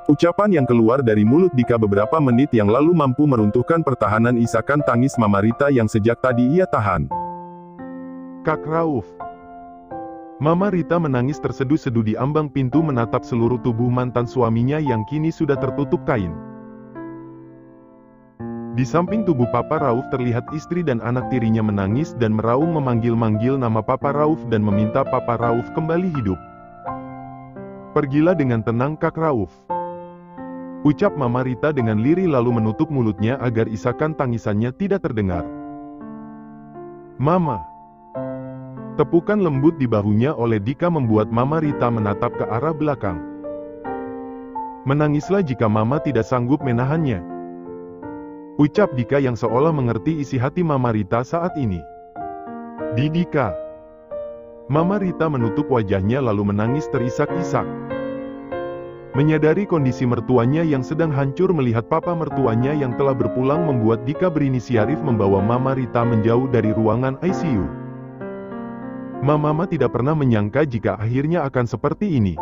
Ucapan yang keluar dari mulut Dika beberapa menit yang lalu mampu meruntuhkan pertahanan isakan tangis Mama Rita yang sejak tadi ia tahan. Kak Rauf. Mama Rita menangis terseduh-seduh di ambang pintu menatap seluruh tubuh mantan suaminya yang kini sudah tertutup kain. Di samping tubuh Papa Rauf terlihat istri dan anak tirinya menangis dan meraung memanggil-manggil nama Papa Rauf dan meminta Papa Rauf kembali hidup. Pergilah dengan tenang Kak Rauf. Ucap Mama Rita dengan lirih lalu menutup mulutnya agar isakan tangisannya tidak terdengar. Mama. Tepukan lembut di bahunya oleh Dika membuat Mama Rita menatap ke arah belakang. Menangislah jika Mama tidak sanggup menahannya. Ucap Dika yang seolah mengerti isi hati Mama Rita saat ini. Di Dika. Mama Rita menutup wajahnya lalu menangis terisak-isak. Menyadari kondisi mertuanya yang sedang hancur melihat papa mertuanya yang telah berpulang membuat Dika berinisiatif membawa Mama Rita menjauh dari ruangan ICU. Mama tidak pernah menyangka jika akhirnya akan seperti ini.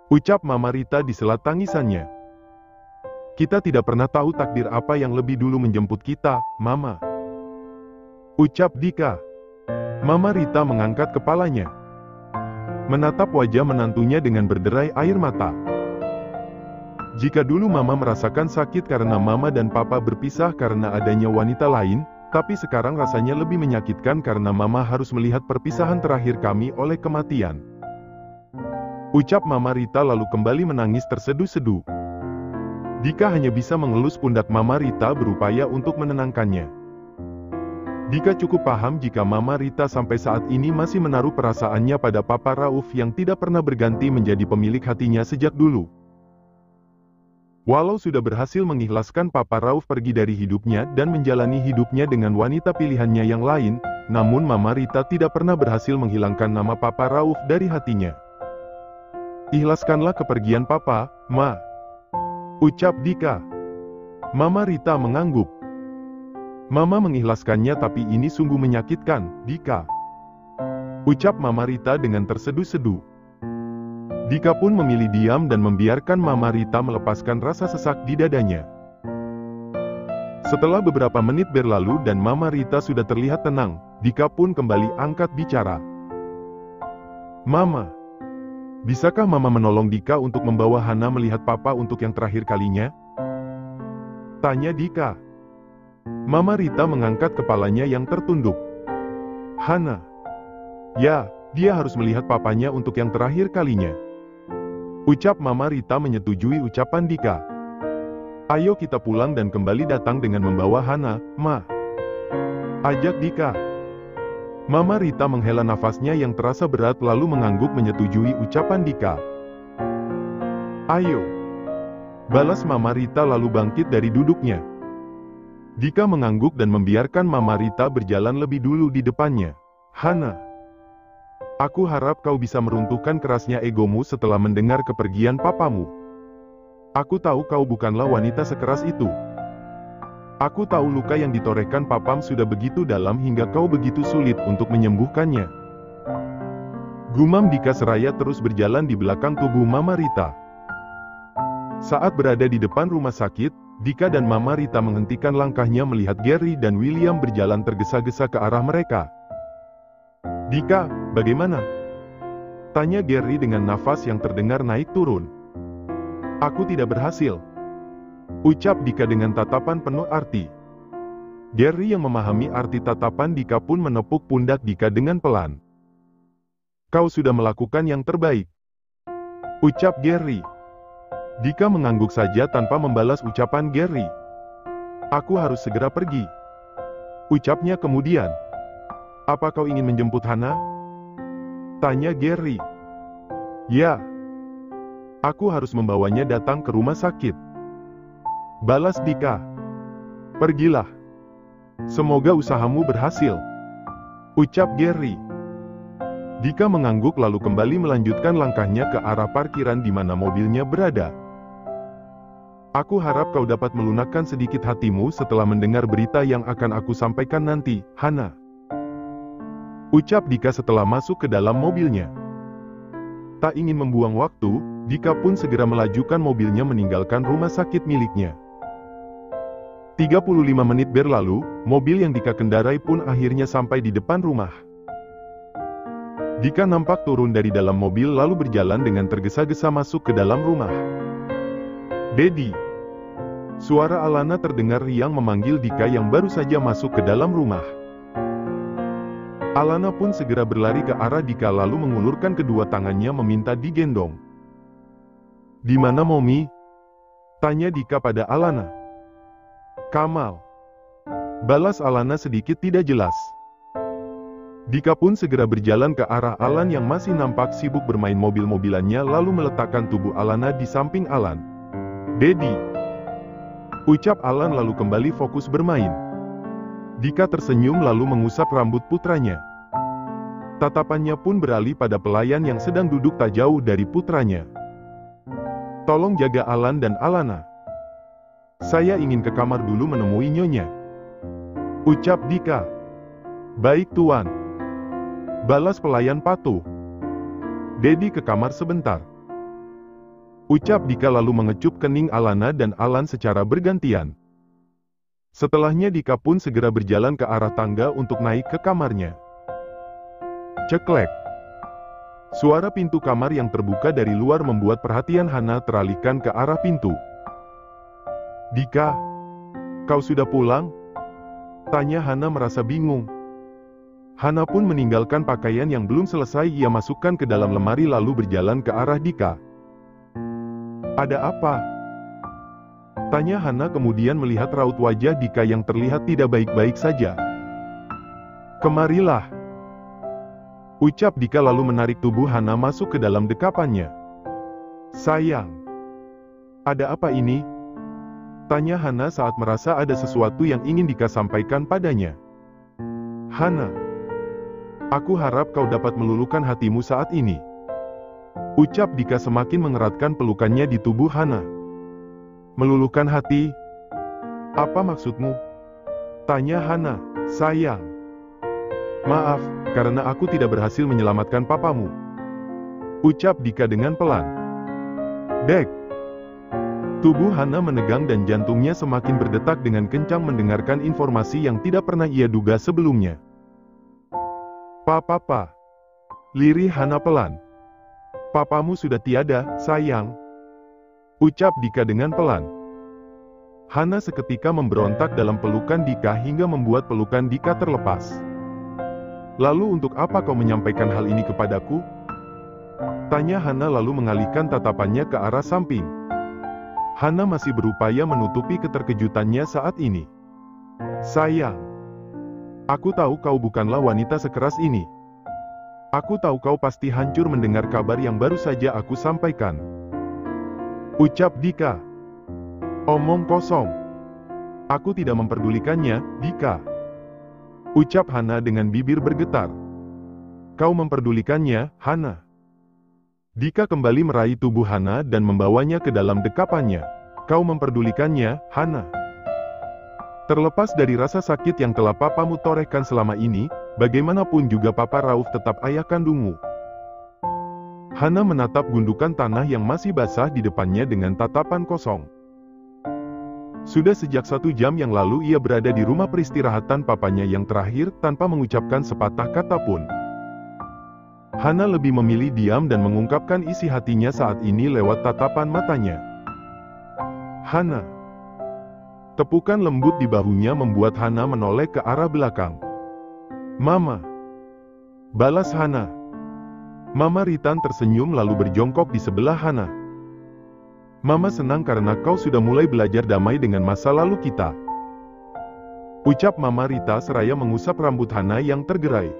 Ucap Mama Rita di sela tangisannya. Kita tidak pernah tahu takdir apa yang lebih dulu menjemput kita, Mama. Ucap Dika. Mama Rita mengangkat kepalanya. Menatap wajah menantunya dengan berderai air mata. Jika dulu Mama merasakan sakit karena Mama dan Papa berpisah karena adanya wanita lain, tapi sekarang rasanya lebih menyakitkan karena Mama harus melihat perpisahan terakhir kami oleh kematian. Ucap Mama Rita lalu kembali menangis terseduh-seduh. Dika hanya bisa mengelus pundak Mama Rita berupaya untuk menenangkannya. Dika cukup paham jika Mama Rita sampai saat ini masih menaruh perasaannya pada Papa Rauf yang tidak pernah berganti menjadi pemilik hatinya sejak dulu. Walau sudah berhasil mengikhlaskan Papa Rauf pergi dari hidupnya dan menjalani hidupnya dengan wanita pilihannya yang lain, namun Mama Rita tidak pernah berhasil menghilangkan nama Papa Rauf dari hatinya. Ikhlaskanlah kepergian Papa, Ma. Ucap Dika. Mama Rita mengangguk. Mama mengikhlaskannya tapi ini sungguh menyakitkan, Dika. Ucap Mama Rita dengan terseduh-seduh. Dika pun memilih diam dan membiarkan Mama Rita melepaskan rasa sesak di dadanya. Setelah beberapa menit berlalu dan Mama Rita sudah terlihat tenang, Dika pun kembali angkat bicara. Mama. Bisakah Mama menolong Dika untuk membawa Hana melihat Papa untuk yang terakhir kalinya? Tanya Dika. Mama Rita mengangkat kepalanya yang tertunduk. Hana. Ya, dia harus melihat papanya untuk yang terakhir kalinya. Ucap Mama Rita menyetujui ucapan Dika. Ayo kita pulang dan kembali datang dengan membawa Hana, Ma. Ajak Dika. Mama Rita menghela nafasnya yang terasa berat lalu mengangguk menyetujui ucapan Dika. Ayo. Balas Mama Rita lalu bangkit dari duduknya. Dika mengangguk dan membiarkan Mama Rita berjalan lebih dulu di depannya. Hana. Aku harap kau bisa meruntuhkan kerasnya egomu setelah mendengar kepergian papamu. Aku tahu kau bukanlah wanita sekeras itu. Aku tahu luka yang ditorehkan papam sudah begitu dalam hingga kau begitu sulit untuk menyembuhkannya. Gumam Dika seraya terus berjalan di belakang tubuh Mama Rita. Saat berada di depan rumah sakit, Dika dan Mama Rita menghentikan langkahnya melihat Gary dan William berjalan tergesa-gesa ke arah mereka. Dika, bagaimana? Tanya Gary dengan nafas yang terdengar naik turun. Aku tidak berhasil. Ucap Dika dengan tatapan penuh arti. Gary yang memahami arti tatapan Dika pun menepuk pundak Dika dengan pelan. Kau sudah melakukan yang terbaik. Ucap Gary. Dika mengangguk saja tanpa membalas ucapan Gary. Aku harus segera pergi. Ucapnya kemudian. Apa kau ingin menjemput Hana? Tanya Gary. Ya. Aku harus membawanya datang ke rumah sakit. Balas Dika. Pergilah. Semoga usahamu berhasil. Ucap Gary. Dika mengangguk lalu kembali melanjutkan langkahnya ke arah parkiran di mana mobilnya berada. Aku harap kau dapat melunakkan sedikit hatimu setelah mendengar berita yang akan aku sampaikan nanti, Hana. Ucap Dika setelah masuk ke dalam mobilnya. Tak ingin membuang waktu, Dika pun segera melajukan mobilnya meninggalkan rumah sakit miliknya. 35 menit berlalu, mobil yang Dika kendarai pun akhirnya sampai di depan rumah. Dika nampak turun dari dalam mobil lalu berjalan dengan tergesa-gesa masuk ke dalam rumah. "Dedi!" Suara Alana terdengar riang memanggil Dika yang baru saja masuk ke dalam rumah. Alana pun segera berlari ke arah Dika lalu mengulurkan kedua tangannya meminta digendong. "Di mana Momi?" tanya Dika pada Alana. "Kamal," balas Alana sedikit tidak jelas. Dika pun segera berjalan ke arah Alan yang masih nampak sibuk bermain mobil-mobilannya lalu meletakkan tubuh Alana di samping Alan. "Dedi," ucap Alan lalu kembali fokus bermain. Dika tersenyum lalu mengusap rambut putranya. Tatapannya pun beralih pada pelayan yang sedang duduk tak jauh dari putranya. "Tolong jaga Alan dan Alana. Saya ingin ke kamar dulu menemui Nyonya," ucap Dika. "Baik Tuan," balas pelayan patuh. "Dedi ke kamar sebentar," ucap Dika lalu mengecup kening Alana dan Alan secara bergantian. Setelahnya Dika pun segera berjalan ke arah tangga untuk naik ke kamarnya. Ceklek. Suara pintu kamar yang terbuka dari luar membuat perhatian Hana teralihkan ke arah pintu. "Dika, kau sudah pulang?" tanya Hana merasa bingung. Hana pun meninggalkan pakaian yang belum selesai ia masukkan ke dalam lemari lalu berjalan ke arah Dika. "Ada apa?" tanya Hana kemudian melihat raut wajah Dika yang terlihat tidak baik-baik saja. "Kemarilah," ucap Dika lalu menarik tubuh Hana masuk ke dalam dekapannya. "Sayang, ada apa ini?" tanya Hana saat merasa ada sesuatu yang ingin Dika sampaikan padanya. "Hana, aku harap kau dapat meluluhkan hatimu saat ini," ucap Dika semakin mengeratkan pelukannya di tubuh Hana. "Meluluhkan hati? Apa maksudmu?" tanya Hana. "Sayang, maaf, karena aku tidak berhasil menyelamatkan papamu," ucap Dika dengan pelan. Dek. Tubuh Hana menegang dan jantungnya semakin berdetak dengan kencang mendengarkan informasi yang tidak pernah ia duga sebelumnya. Papa, lirih Hana pelan. "Papamu sudah tiada, sayang," ucap Dika dengan pelan. Hana seketika memberontak dalam pelukan Dika hingga membuat pelukan Dika terlepas. "Lalu untuk apa kau menyampaikan hal ini kepadaku?" tanya Hana lalu mengalihkan tatapannya ke arah samping. Hana masih berupaya menutupi keterkejutannya saat ini. "Sayang, aku tahu kau bukanlah wanita sekeras ini. Aku tahu kau pasti hancur mendengar kabar yang baru saja aku sampaikan," ucap Dika. "Omong kosong. Aku tidak memperdulikannya, Dika," ucap Hana dengan bibir bergetar. "Kau memperdulikannya, Hana." Dika kembali meraih tubuh Hana dan membawanya ke dalam dekapannya. "Kau memperdulikannya, Hana. Terlepas dari rasa sakit yang telah papamu torehkan selama ini, bagaimanapun juga Papa Rauf tetap ayah kandungmu." Hana menatap gundukan tanah yang masih basah di depannya dengan tatapan kosong. Sudah sejak 1 jam yang lalu ia berada di rumah peristirahatan papanya yang terakhir tanpa mengucapkan sepatah kata pun. Hana lebih memilih diam dan mengungkapkan isi hatinya saat ini lewat tatapan matanya. "Hana." Tepukan lembut di bahunya membuat Hana menoleh ke arah belakang. "Mama," balas Hana. Mama Ritan tersenyum lalu berjongkok di sebelah Hana. "Mama senang karena kau sudah mulai belajar damai dengan masa lalu kita," ucap Mama Rita seraya mengusap rambut Hana yang tergerai.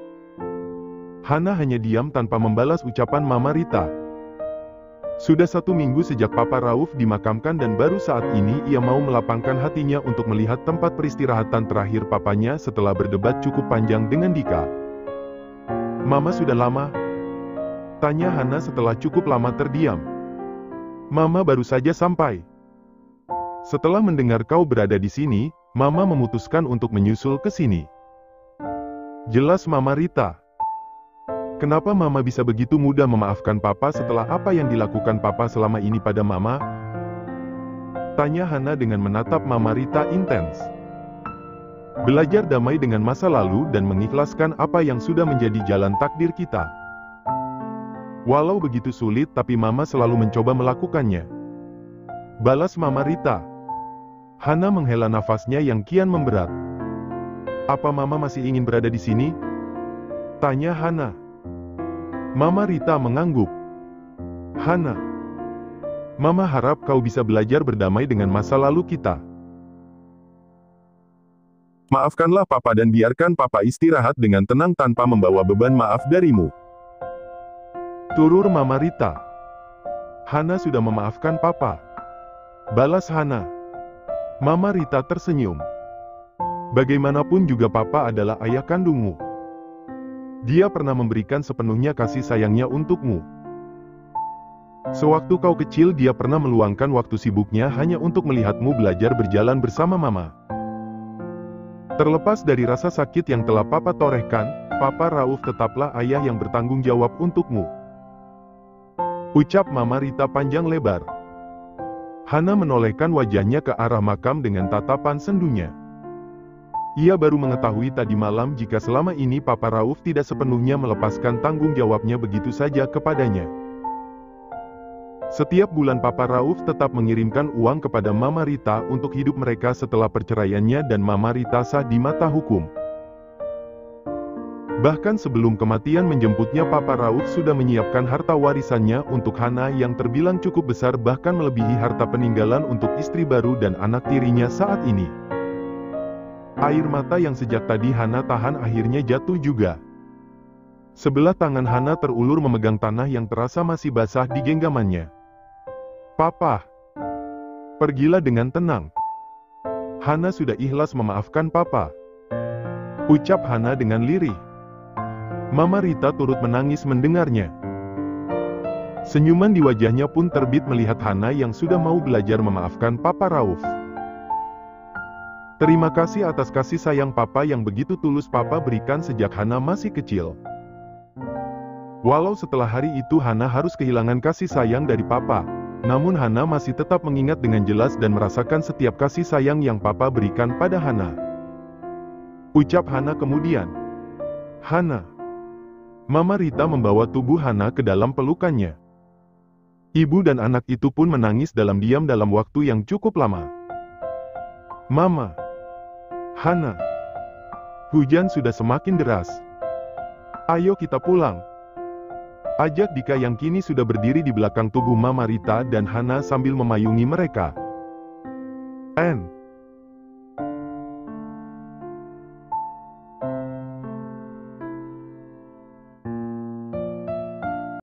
Hana hanya diam tanpa membalas ucapan Mama Rita. Sudah 1 minggu sejak Papa Rauf dimakamkan dan baru saat ini ia mau melapangkan hatinya untuk melihat tempat peristirahatan terakhir papanya setelah berdebat cukup panjang dengan Dika. "Mama sudah lama?" tanya Hana setelah cukup lama terdiam. "Mama baru saja sampai. Setelah mendengar kau berada di sini, Mama memutuskan untuk menyusul ke sini," jelas Mama Rita. Kenapa Mama bisa begitu mudah memaafkan Papa setelah apa yang dilakukan Papa selama ini pada Mama? Tanya Hana dengan menatap Mama Rita intens. Belajar damai dengan masa lalu dan mengikhlaskan apa yang sudah menjadi jalan takdir kita. Walau begitu sulit, tapi Mama selalu mencoba melakukannya. Balas Mama Rita. Hana menghela nafasnya yang kian memberat. Apa Mama masih ingin berada di sini? Tanya Hana. Mama Rita mengangguk. Hana, Mama harap kau bisa belajar berdamai dengan masa lalu kita. Maafkanlah Papa dan biarkan Papa istirahat dengan tenang tanpa membawa beban maaf darimu. Turur Mama Rita. Hana sudah memaafkan Papa. Balas Hana. Mama Rita tersenyum. Bagaimanapun juga Papa adalah ayah kandungmu. Dia pernah memberikan sepenuhnya kasih sayangnya untukmu. Sewaktu kau kecil, dia pernah meluangkan waktu sibuknya hanya untuk melihatmu belajar berjalan bersama Mama. Terlepas dari rasa sakit yang telah Papa torehkan, Papa Rauf tetaplah ayah yang bertanggung jawab untukmu. Ucap Mama Rita panjang lebar. Hana menolehkan wajahnya ke arah makam dengan tatapan sendunya. Ia baru mengetahui tadi malam jika selama ini Papa Rauf tidak sepenuhnya melepaskan tanggung jawabnya begitu saja kepadanya. Setiap bulan Papa Rauf tetap mengirimkan uang kepada Mama Rita untuk hidup mereka setelah perceraiannya dan Mama Rita sah di mata hukum. Bahkan sebelum kematian menjemputnya, Papa Rauf sudah menyiapkan harta warisannya untuk Hana yang terbilang cukup besar, bahkan melebihi harta peninggalan untuk istri baru dan anak tirinya saat ini. Air mata yang sejak tadi Hana tahan akhirnya jatuh juga. Sebelah tangan Hana terulur memegang tanah yang terasa masih basah di genggamannya. Papa, pergilah dengan tenang. Hana sudah ikhlas memaafkan Papa. Ucap Hana dengan lirih. Mama Rita turut menangis mendengarnya. Senyuman di wajahnya pun terbit melihat Hana yang sudah mau belajar memaafkan Papa Rauf. Terima kasih atas kasih sayang Papa yang begitu tulus Papa berikan sejak Hana masih kecil. Walau setelah hari itu Hana harus kehilangan kasih sayang dari Papa, namun Hana masih tetap mengingat dengan jelas dan merasakan setiap kasih sayang yang Papa berikan pada Hana. Ucap Hana kemudian. Hana. Mama Rita membawa tubuh Hana ke dalam pelukannya. Ibu dan anak itu pun menangis dalam diam dalam waktu yang cukup lama. Mama. Hana. Hujan sudah semakin deras. Ayo kita pulang. Ajak Dika yang kini sudah berdiri di belakang tubuh Mama Rita dan Hana sambil memayungi mereka.